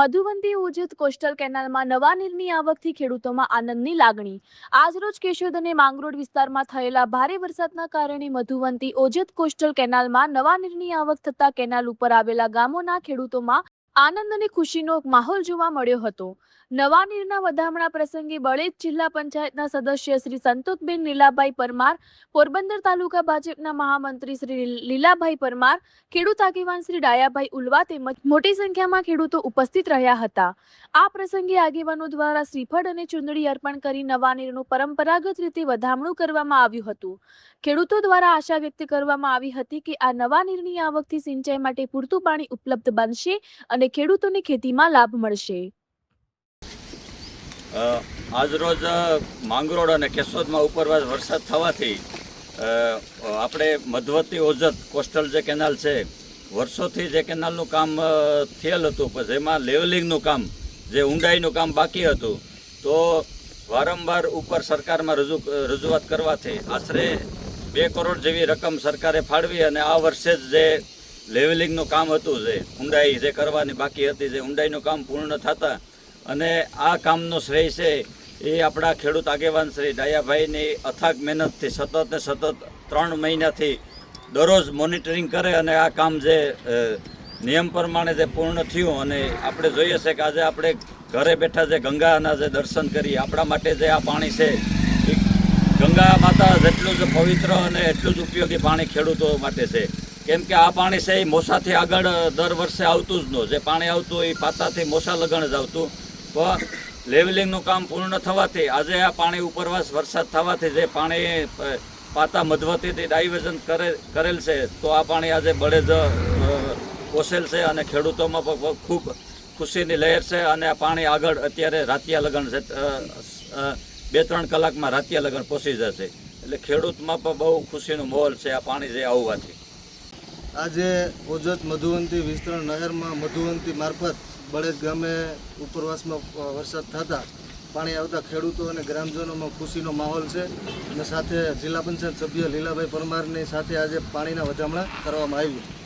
Madhuvanti ઉજ્જત coastal કેનાલમાં નવા નીરની આવકથી ખેડૂતોમાં આનંદની લાગણી। આજરોજ કેશોદ અને માંગરોળ વિસ્તારમાં થયેલા ભારે વરસાદના કારણે મધુવંતી ઉજ્જત કોસ્ટલ કેનાલમાં નવા નીરની આવક થતા કેનાલ ઉપર આવેલા ગામોના ખેડૂતોમાં આનંદ અને ખુશીનો માહોલ જોવા મળ્યો હતો। નવા નીરના વધામણા પ્રસંગે બળેજ જિલ્લા પંચાયતના સદસ્ય શ્રી સંતોષબેન લીલાભાઈ પરમાર, પોરબંદર તાલુકા ભાજપના મહામંત્રી શ્રી લીલાભાઈ પરમાર, ખેડૂત આગેવાન શ્રી ડાયાભાઈ ઉલવા તેમજ મોટી સંખ્યામાં ખેડૂતો ઉપસ્થિત રહ્યા હતા। આ પ્રસંગે આગેવાનો દ્વારા શ્રીફળ અને ચુંદડી અર્પણ કરી નવા નીરનું પરંપરાગત રીતે વધામણું કરવામાં આવ્યું હતું। ખેડૂતો દ્વારા આશા વ્યક્ત કરવામાં આવી હતી કે આ નવા નીરની આવકથી સિંચાઈ માટે પૂરતું પાણી ઉપલબ્ધ બનશે અને ખેડૂતોને ખેતીમાં લાભ મળશે। આજરોજ માંગરોળ અને કેશોદમાં ઉપરવાસ વરસાદ થવાથી આપણે મધુવંતી ઉજ્જત કોસ્ટલ જે કેનાલ છે, વર્ષોથી જે કેનાલનું કામ થયેલ હતું, પણ જેમાં લેવલિંગનું કામ, જે ઊંડાઈનું કામ બાકી હતું, તો વારંવાર ઉપર સરકારમાં રજૂઆત કરવાથી આશરે 2 કરોડ જેવી રકમ સરકારે ફાળવી અને આ વર્ષે જ જે લેવલિંગનું કામ હતું, જે ઊંડાઈ જે કરવાની બાકી હતી, જે ઊંડાઈનું કામ પૂર્ણ થતા અને આ કામનો શ્રેય છે એ આપણા ખેડૂત આગેવાન શ્રી ડાયાભાઈની અથાગ મહેનતથી સતત 3 મહિનાથી દરરોજ મોનિટરિંગ કરે અને આ કામ જે નિયમ પ્રમાણે જે પૂર્ણ થયું અને આપણે જોઈએ છે કે આજે આપણે ઘરે બેઠા જે ગંગાના જે દર્શન કરીએ, આપણા માટે જે આ પાણી છે એ ગંગા માતા જેટલું જ પવિત્ર અને એટલું જ ઉપયોગી પાણી ખેડૂતો માટે છે। કેમ કે આ પાણી છે એ મોસાથી આગળ દર વર્ષે આવતું જ ન, જે પાણી આવતું એ પાતાથી મોસા લગણ જ આવતું, પણ લેવલિંગનું કામ પૂર્ણ થવાથી આજે આ પાણી ઉપરવાસ વરસાદ થવાથી જે પાણી પાતા મધુવંતીથી ડાયવર્ઝન કરેલ છે, તો આ પાણી આજે બળેજ પોસેલ છે અને ખેડૂતોમાં પણ ખૂબ ખુશીની લહેર છે અને આ પાણી આગળ અત્યારે રાતિયા લગન છે, 2-3 કલાકમાં રાતિયા લગન પહોંચી જશે, એટલે ખેડૂતમાં પણ બહુ ખુશીનો માહોલ છે આ પાણી જે આવવાથી। આજે ઉજ્જત મધુવંતી વિસ્તરણ નહેરમાં મધુવંતી મારફત બળેજ ગામે ઉપરવાસમાં વરસાદ થતાં પાણી આવતા ખેડૂતો અને ગ્રામજનોમાં ખુશીનો માહોલ છે અને સાથે જિલ્લા પંચાયત સભ્ય લીલાભાઈ પરમારની સાથે આજે પાણીના વધામણા કરવામાં આવ્યું।